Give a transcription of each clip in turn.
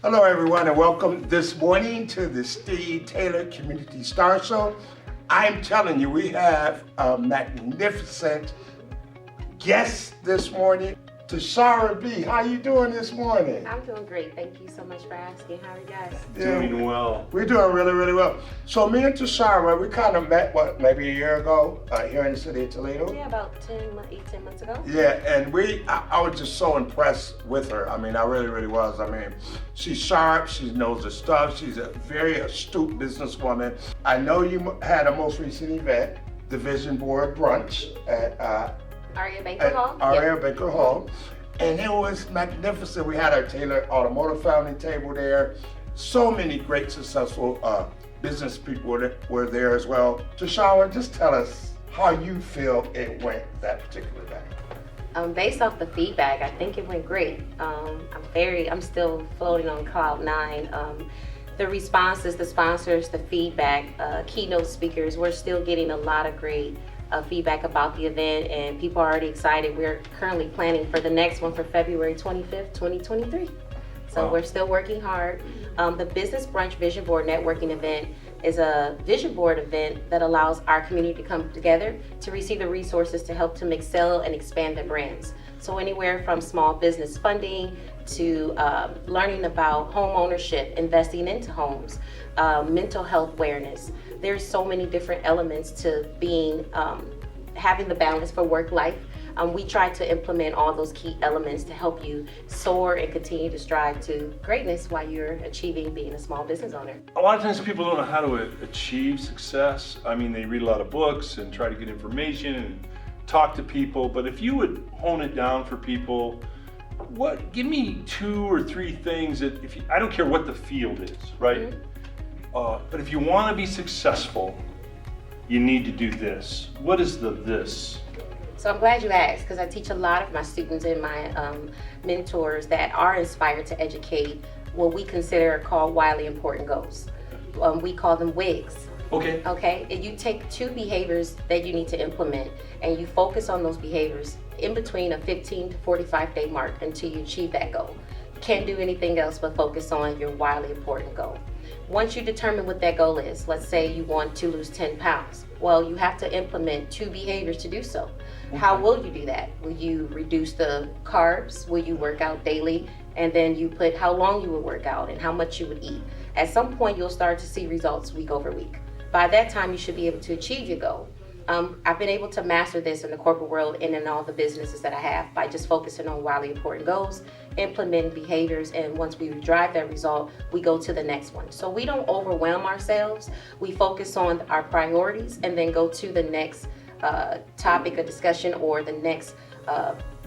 Hello everyone and welcome this morning to the Steve Taylor Community Star Show. I'm telling you, we have a magnificent guest this morning. TaShara B, how you doing this morning? I'm doing great. Thank you so much for asking. How are you guys? Doing well. We're doing really well. So me and TaShara, we kind of met, maybe a year ago here in the city of Toledo? Yeah, about 10 months ago. Yeah, and I was just so impressed with her. I mean, I really was. I mean, she's sharp, she knows her stuff, she's a very astute businesswoman. I know you had a most recent event, the Vision Board Brunch at Aria Baker Hall? Aria Baker Hall. And it was magnificent. We had our Taylor Automotive founding table there. So many great, successful business people were there as well. TaShara, just tell us how you feel it went that particular day. Based off the feedback, I think it went great. I'm still floating on cloud nine. The responses, the sponsors, the feedback, keynote speakers, we're still getting a lot of great feedback about the event, and people are already excited. We're currently planning for the next one for February 25th, 2023. So We're still working hard. The Business Brunch Vision Board Networking event is a vision board event that allows our community to come together to receive the resources to help them excel and expand their brands. So anywhere from small business funding to learning about home ownership, investing into homes, mental health awareness. There's so many different elements to being having the balance for work life. We try to implement all those key elements to help you soar and continue to strive to greatness while you're achieving being a small business owner. A lot of times people don't know how to achieve success. I mean, they read a lot of books and try to get information and talk to people, but if you would hone it down for people, give me 2 or 3 things that I don't care what the field is, right? Mm-hmm. But if you want to be successful, you need to do this. What is this? So I'm glad you asked, because I teach a lot of my students and my mentors that are inspired to educate what we consider called wildly important goals. We call them WIGs. Okay. And you take 2 behaviors that you need to implement, and you focus on those behaviors in between a 15 to 45 day mark until you achieve that goal. You can't do anything else but focus on your wildly important goal. Once you determine what that goal is, let's say you want to lose 10 pounds. Well, you have to implement 2 behaviors to do so. Okay. How will you do that? Will you reduce the carbs? Will you work out daily? And then you put how long you would work out and how much you would eat. At some point, you'll start to see results week over week. By that time, you should be able to achieve your goal. I've been able to master this in the corporate world and in all the businesses that I have by just focusing on wildly important goals, implementing behaviors, and once we drive that result, we go to the next one. So we don't overwhelm ourselves. We focus on our priorities and then go to the next topic of discussion or the next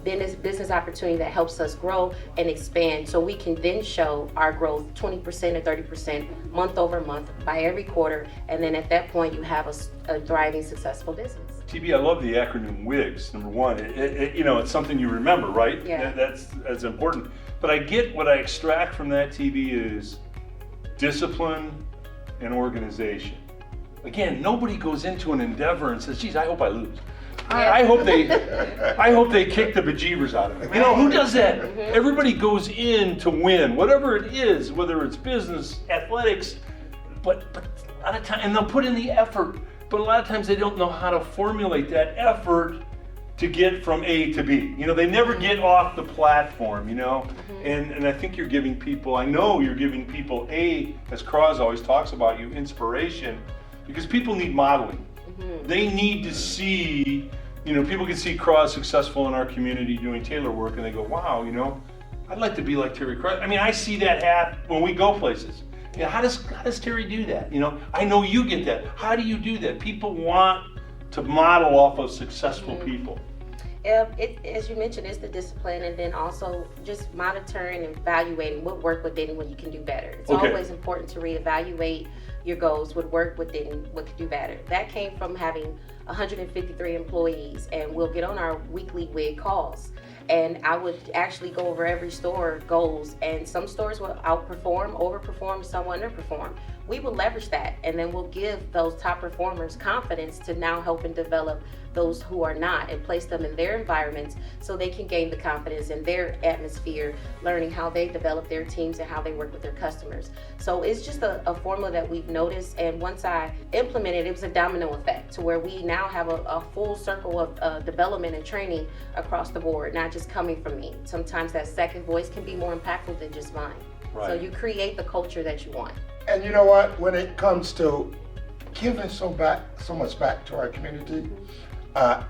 business opportunity that helps us grow and expand, so we can then show our growth 20% or 30% month over month by every quarter, and then at that point you have a thriving, successful business. TB, I love the acronym WIGs. Number one, it's something you remember, right? Yeah. That's important. But I get what I extract from that, TB, is discipline and organization. Again, nobody goes into an endeavor and says, geez, I hope I lose. I hope they kick the bejeebers out of me. You know, who does that? Mm-hmm. Everybody goes in to win, whatever it is, whether it's business, athletics, but a lot of time, and they'll put in the effort, but a lot of times they don't know how to formulate that effort to get from A to B. You know, they never get off the platform, you know? Mm-hmm. And I think I know you're giving people as Cross always talks about you, inspiration, because people need modeling. Mm-hmm. They need to see, people can see Cross successful in our community doing tailor work and they go, wow, I'd like to be like Terry Cross. I mean, I see that happen when we go places. How does Terry do that? I know you get that. How do you do that? People want to model off of successful people. As you mentioned, it's the discipline, and then also just monitoring and evaluating what worked within what you can do better. It's always important to reevaluate your goals, what worked within what could do better. That came from having 153 employees, and we'll get on our weekly WIG calls. And I would actually go over every store goals, and some stores will outperform, overperform, some underperform. we will leverage that, and then we'll give those top performers confidence to now help and develop those who are not, and place them in their environments so they can gain the confidence in their atmosphere, learning how they develop their teams and how they work with their customers. So it's just a formula that we've noticed, and once I implemented it, was a domino effect to where we now have a full circle of development and training across the board, not just coming from me. Sometimes that second voice can be more impactful than just mine. Right. So you create the culture that you want. And you know what? When it comes to giving so much back to our community,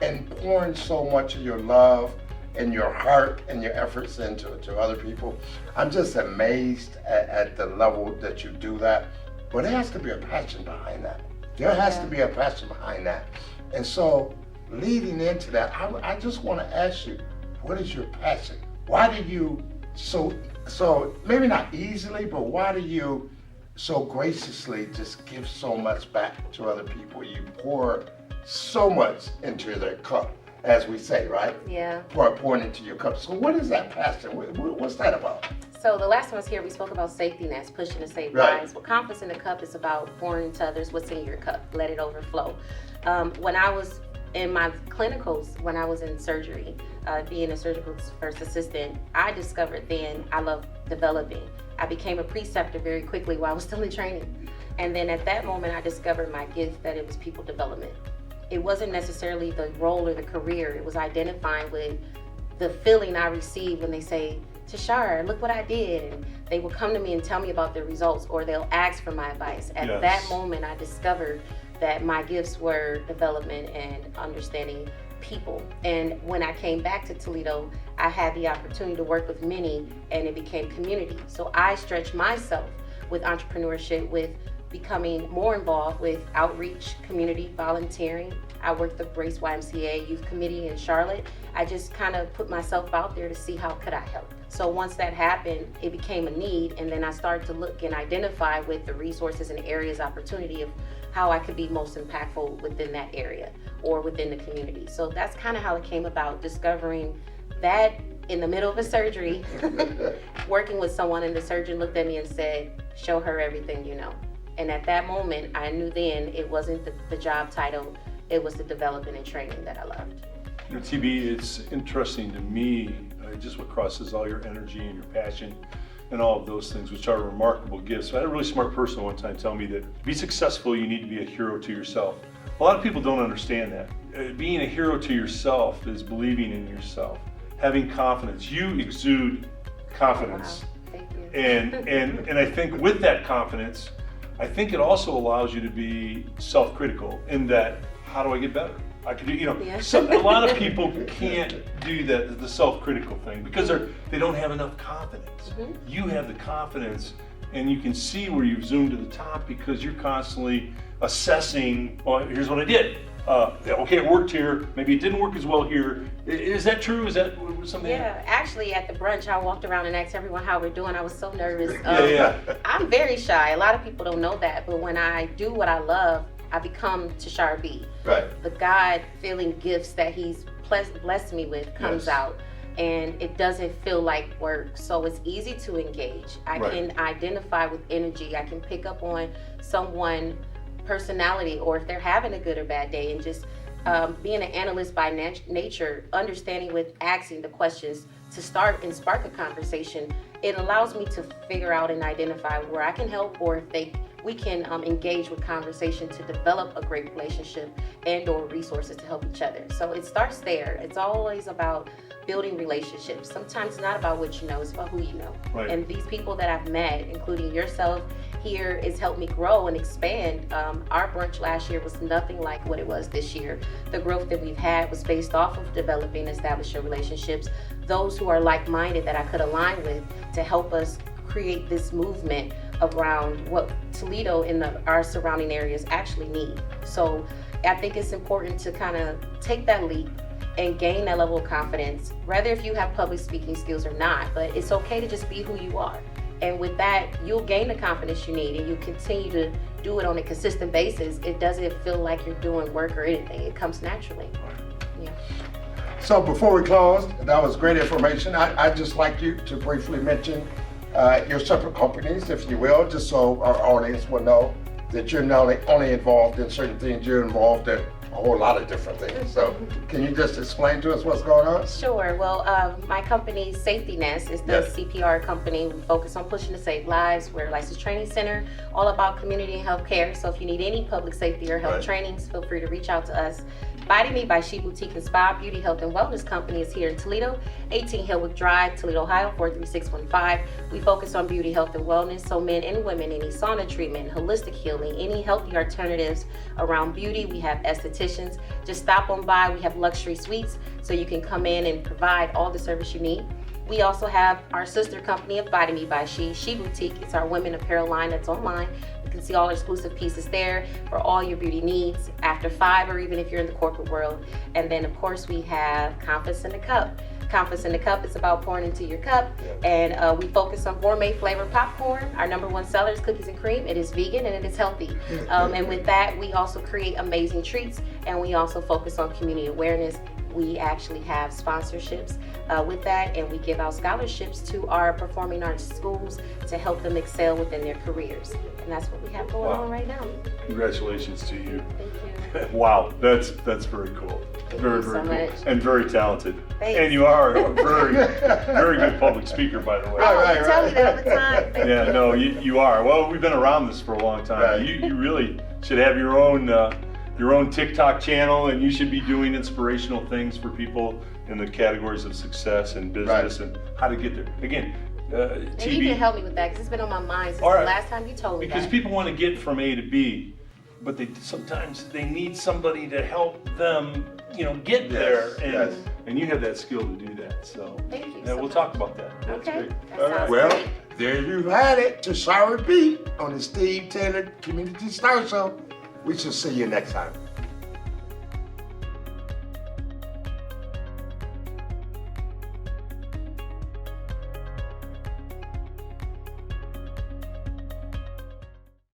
and pouring so much of your love and your heart and your efforts to other people, I'm just amazed at the level that you do that. But there has to be a passion behind that. There has to be a passion behind that. And so, leading into that, I just want to ask you, what is your passion? Why do you so maybe not easily, but why do you so graciously just give so much back to other people? You pour so much into their cup, as we say, right? Yeah. Pouring into your cup. So what is that passion? What's that about? So the last time I was here, we spoke about safety nets, pushing to save Right. lives. Well, confidence in the cup is about pouring into others what's in your cup. Let it overflow. When I was in my clinicals, when I was in surgery, being a surgical first assistant, I discovered then I love developing. I became a preceptor very quickly while I was still in training. And then at that moment, I discovered my gift, that it was people development. It wasn't necessarily the role or the career. It was identifying with the feeling I received when they say, TaShara, look what I did. And they will come to me and tell me about their results, or they'll ask for my advice. At Yes. that moment, I discovered that my gifts were development and understanding people. And when I came back to Toledo, I had the opportunity to work with many, and it became community. So I stretched myself with entrepreneurship, with becoming more involved with outreach, community volunteering. I worked the Grace YMCA Youth Committee in Charlotte. I just kind of put myself out there to see how could I help. So once that happened, it became a need, and then I started to look and identify with the resources and areas opportunity of how I could be most impactful within that area or within the community. So that's kind of how it came about, discovering that in the middle of a surgery, working with someone, and the surgeon looked at me and said, show her everything you know. And at that moment, I knew then it wasn't the job title, it was the development and training that I loved. You know, TB, it's interesting to me, just what crosses all your energy and your passion and all of those things, which are remarkable gifts. I had a really smart person one time tell me that to be successful, you need to be a hero to yourself. A lot of people don't understand that. Being a hero to yourself is believing in yourself, having confidence. You exude confidence. Wow. Thank you. And I think with that confidence, I think it also allows you to be self-critical in that, how do I get better? I could do, Yeah. a lot of people can't do that, the self-critical thing, because they don't have enough confidence. Mm-hmm. You have the confidence, and you can see where you've zoomed to the top because you're constantly assessing, well, here's what I did. Okay, it worked here. Maybe it didn't work as well here. Is that true? Is that something? Yeah, actually at the brunch, I walked around and asked everyone how we're doing. I was so nervous. Yeah. I'm very shy. A lot of people don't know that, but when I do what I love, I become TaShara B. Right. The God-feeling gifts that He's blessed me with comes Yes. out, and it doesn't feel like work. So it's easy to engage. I Right. can identify with energy. I can pick up on someone personality, or if they're having a good or bad day, and just being an analyst by nature, understanding with asking the questions to start and spark a conversation, it allows me to figure out and identify where I can help, or if we can engage with conversation to develop a great relationship and or resources to help each other. So it starts there. It's always about building relationships. Sometimes it's not about what you know, it's about who you know. Right. And these people that I've met, including yourself here, has helped me grow and expand. Our brunch last year was nothing like what it was this year. The growth that we've had was based off of developing, establishing relationships, those who are like-minded that I could align with to help us create this movement around what Toledo and our surrounding areas actually need. So I think it's important to kind of take that leap and gain that level of confidence, rather if you have public speaking skills or not, but it's okay to just be who you are. And with that, you'll gain the confidence you need, and you'll continue to do it on a consistent basis. It doesn't feel like you're doing work or anything. It comes naturally. Yeah. So before we close, that was great information. I'd just like you to briefly mention your separate companies, if you will, just so our audience will know that you're not only involved in certain things, you're involved in a whole lot of different things. So can you just explain to us what's going on? Sure. Well, my company, Safety Nest, is the Yes. CPR company. We focus on pushing to save lives. We're a licensed training center, all about community and health care. So if you need any public safety or health Right. trainings, feel free to reach out to us. Body Me by Chee Boutique Spa, Beauty, Health, and Wellness Company is here in Toledo, 18 Hillwick Drive, Toledo, Ohio, 43615. We focus on beauty, health, and wellness. So men and women, any sauna treatment, holistic healing, any healthy alternatives around beauty. We have estheticians. Just stop on by. We have luxury suites, so you can come in and provide all the service you need. We also have our sister company of Body Me by Chee Boutique. It's our women apparel line that's online. You can see all our exclusive pieces there for all your beauty needs after 5, or even if you're in the corporate world. And then of course we have Confidence in the Cup. Confidence in the Cup is about pouring into your cup, and we focus on gourmet flavored popcorn. Our #1 seller is cookies and cream. It is vegan and it is healthy. And with that, we also create amazing treats, and we also focus on community awareness. We actually have sponsorships with that, and we give out scholarships to our performing arts schools to help them excel within their careers. And that's what we have going on right now. Congratulations to you. Thank you. Wow, that's very cool. Very, you very so cool. much. And very talented. Thanks. And you are a very good public speaker, by the way. Right, You tell me that all the time. Thank Yeah, you. no, you are. Well, we've been around this for a long time. Right. You really should have your own TikTok channel, and you should be doing inspirational things for people in the categories of success and business and how to get there. Again, And TV. you can help me with that, because it's been on my mind since All right. the last time you told me Because that. people want to get from A to B, but sometimes they need somebody to help them, get there. yes. And you have that skill to do that. So Thank you yeah, so we'll much. talk about that. That's Okay, great. that All right. sounds Well, great. there you had it, TaShara B on the Steve Taylor Community Star Show. We shall see you next time.